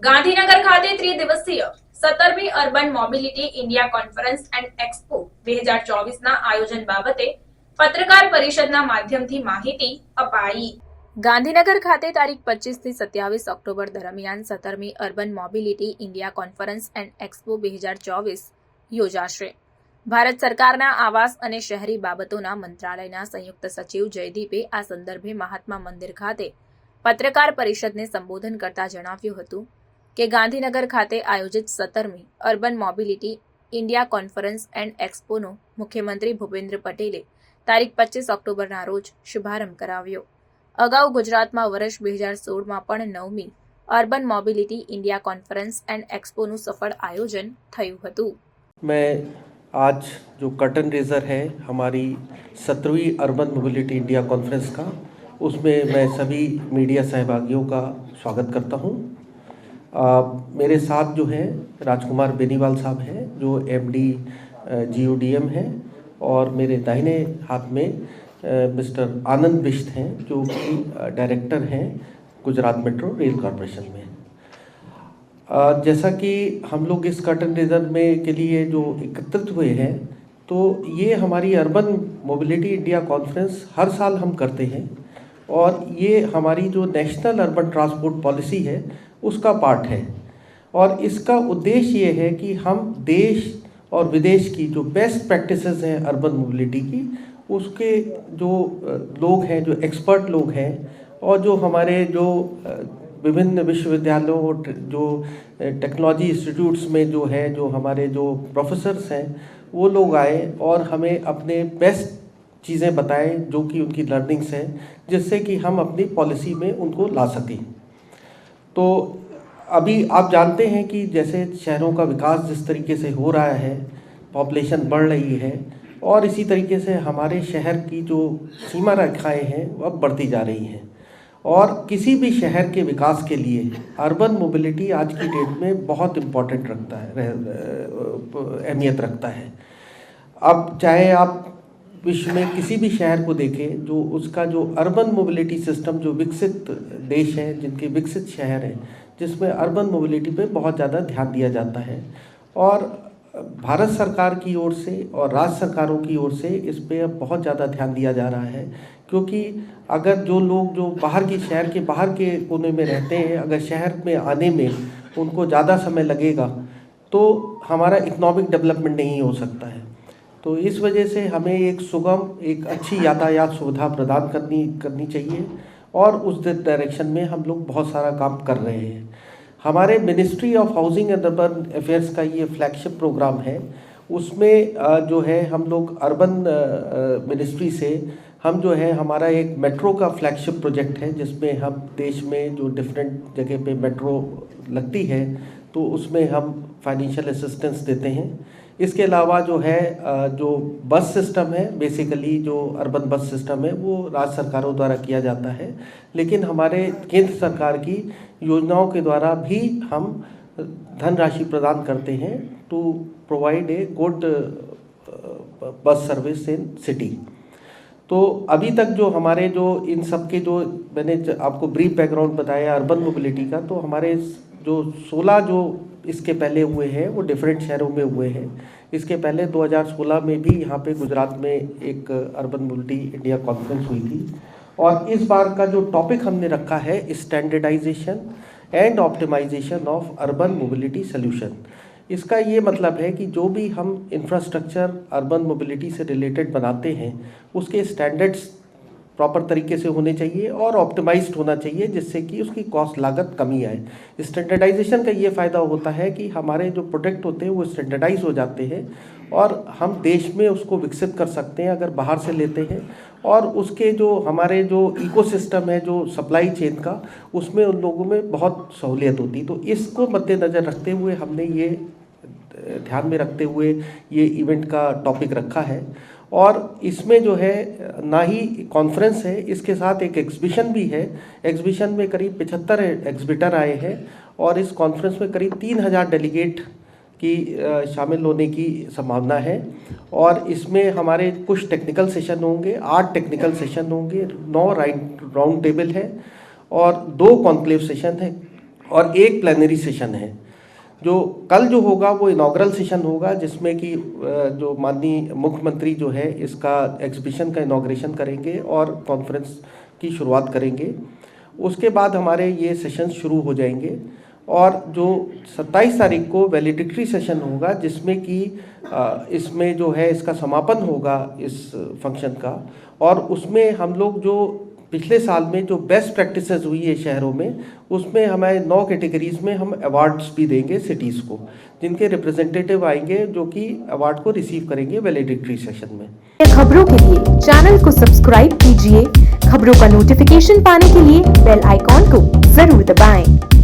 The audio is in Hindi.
ગાંધીનગર ખાતે ત્રિદિવસીય 17મી urban mobility India conference and expo 2024ના આયોજન બાબતે પત્રકાર પરિષદના માધ્યમથી માહિતી અપાઈ। ગાંધીનગર ખાતે તારીખ 25 થી 27 ઓક્ટોબર દરમિયાન 17મી urban mobility India conference and expo 2024 યોજાશે। ભારત સરકારના આવાસ અને શહેરી બાબતોના મંત્રાલયના સંયુક્ત સચિવ જયદીપે આ સંદર્ભે મહાત્મા મંદિર ખાતે પત્રકાર પરિષદને સંબોધન કરતા જણાવ્યું હતું કે ગાંધીનગર ખાતે આયોજિત 17મી urban mobility India conference and એક્સપોનો મુખ્યમંત્રી ભૂપેન્દ્ર પટેલે તારીખ 25 ઓક્ટોબરના રોજ શુભારંભ કરાવ્યો। અગાઉ ગુજરાતમાં વર્ષ 2016માં પણ 9મી urban mobility India conference and એક્સપોનું સફળ આયોજન થયું હતું। मैं आज जो कर्टन रेजर है हमारी 17वीं अर्बन मोबिलिटी इंडिया कॉन्फ्रेंस का, उसमें मैं सभी मीडिया सहभागियों का स्वागत करता हूं। मेरे साथ जो है राजकुमार बेनीवाल साहब हैं जो एमडी जीओडीएम हैं, और मेरे दाहिने हाथ में मिस्टर आनंद बिश्त हैं जो कि डायरेक्टर हैं गुजरात मेट्रो रेल कॉरपोरेशन में। जैसा कि हम लोग इस कर्टन रेजर में के लिए जो एकत्रित हुए हैं, तो ये हमारी अर्बन मोबिलिटी इंडिया कॉन्फ्रेंस हर साल हम करते हैं, और ये हमारी जो नेशनल अर्बन ट्रांसपोर्ट पॉलिसी है उसका पार्ट है। और इसका उद्देश्य ये है कि हम देश और विदेश की जो बेस्ट प्रैक्टिसेस हैं अर्बन मोबिलिटी की, उसके जो लोग हैं, जो एक्सपर्ट लोग हैं, और जो हमारे जो विभिन्न विश्वविद्यालयों और जो टेक्नोलॉजी इंस्टीट्यूट्स में जो है, जो हमारे जो प्रोफेसर्स हैं, वो लोग आए और हमें अपने बेस्ट चीज़ें बताएं जो कि उनकी लर्निंग्स हैं, जिससे कि हम अपनी पॉलिसी में उनको ला सकें। तो अभी आप जानते हैं कि जैसे शहरों का विकास जिस तरीके से हो रहा है, पॉपुलेशन बढ़ रही है, और इसी तरीके से हमारे शहर की जो सीमा रेखाएँ हैं वह बढ़ती जा रही हैं, और किसी भी शहर के विकास के लिए अर्बन मोबिलिटी आज की डेट में बहुत इम्पोर्टेंट रखता है, अहमियत रखता है। अब चाहे आप विश्व में किसी भी शहर को देखें, जो उसका जो अर्बन मोबिलिटी सिस्टम, जो विकसित देश है, जिनके विकसित शहर हैं, जिसमें अर्बन मोबिलिटी पे बहुत ज़्यादा ध्यान दिया जाता है, और भारत सरकार की ओर से और राज्य सरकारों की ओर से इस पे अब बहुत ज़्यादा ध्यान दिया जा रहा है। क्योंकि अगर जो लोग जो बाहर की शहर के बाहर के कोने में रहते हैं, अगर शहर में आने में उनको ज़्यादा समय लगेगा तो हमारा इकोनॉमिक डेवलपमेंट नहीं हो सकता है। तो इस वजह से हमें एक सुगम, एक अच्छी यातायात सुविधा प्रदान करनी चाहिए, और उस डायरेक्शन में हम लोग बहुत सारा काम कर रहे हैं। हमारे ministry of housing and urban affairs का ये फ्लैगशिप प्रोग्राम है। उसमें जो है हम लोग अर्बन मिनिस्ट्री से हम जो है हमारा एक मेट्रो का फ्लैगशिप प्रोजेक्ट है, जिसमें हम देश में जो डिफरेंट जगह पे मेट्रो लगती है तो उसमें हम फाइनेंशियल असिस्टेंस देते हैं। इसके अलावा जो है जो बस सिस्टम है, बेसिकली जो अर्बन बस सिस्टम है वो राज्य सरकारों द्वारा किया जाता है, लेकिन हमारे केंद्र सरकार की योजनाओं के द्वारा भी हम धनराशि प्रदान करते हैं to provide a good bus service in city. तो अभी तक जो हमारे जो इन सब के जो मैंने आपको ब्रीफ बैकग्राउंड बताया अर्बन मोबिलिटी का, तो हमारे जो 16 जो इसके पहले हुए हैं वो डिफरेंट शहरों में हुए हैं। इसके पहले 2016 में भी यहाँ पे गुजरात में एक अर्बन मोबिलिटी इंडिया कॉन्फ्रेंस हुई थी, और इस बार का जो टॉपिक हमने रखा है standardization and optimization of urban mobility solution. इसका ये मतलब है कि जो भी हम इंफ्रास्ट्रक्चर अर्बन मोबिलिटी से रिलेटेड बनाते हैं उसके स्टैंडर्ड्स प्रॉपर तरीके से होने चाहिए और ऑप्टिमाइज्ड होना चाहिए, जिससे कि उसकी कॉस्ट लागत कमी आए। स्टैंडर्डाइजेशन का ये फ़ायदा होता है कि हमारे जो प्रोडक्ट होते हैं वो स्टैंडर्डाइज हो जाते हैं, और हम देश में उसको विकसित कर सकते हैं अगर बाहर से लेते हैं, और उसके जो हमारे जो इकोसिस्टम है जो सप्लाई चेन का, उसमें उन लोगों में बहुत सहूलियत होती। तो इसको मद्देनज़र रखते हुए हमने ये ध्यान में रखते हुए ये इवेंट का टॉपिक रखा है। और इसमें जो है ना ही कॉन्फ्रेंस है, इसके साथ एक एग्जीबिशन भी है। एग्जीबिशन में करीब 75 एग्जिबिटर आए हैं, और इस कॉन्फ्रेंस में करीब 3000 डेलीगेट की शामिल होने की संभावना है। और इसमें हमारे कुछ टेक्निकल सेशन होंगे, 8 टेक्निकल सेशन होंगे, 9 राउंड टेबल है, और 2 कॉन्क्लेव सेशन है, और एक प्लेनरी सेशन है। जो कल जो होगा वो इनॉग्रल सेशन होगा, जिसमें कि जो माननीय मुख्यमंत्री जो है इसका एग्जीबिशन का इनॉग्रेशन करेंगे और कॉन्फ्रेंस की शुरुआत करेंगे। उसके बाद हमारे ये सेशन शुरू हो जाएंगे और जो 27 तारीख को वैलिडिक्टरी सेशन होगा, जिसमें कि इसमें जो है इसका समापन होगा इस फंक्शन का। और उसमें हम लोग जो पिछले साल में जो बेस्ट प्रैक्टिसेस हुई है शहरों में, उसमें हमारे 9 कैटेगरीज में हम अवार्ड्स भी देंगे सिटीज़ को, जिनके रिप्रेजेंटेटिव आएंगे जो कि अवार्ड को रिसीव करेंगे वैलिडिक्टरी सेशन में। खबरों के लिए चैनल को सब्सक्राइब कीजिए। खबरों का नोटिफिकेशन पाने के लिए बेल आइकॉन को जरूर दबाएं।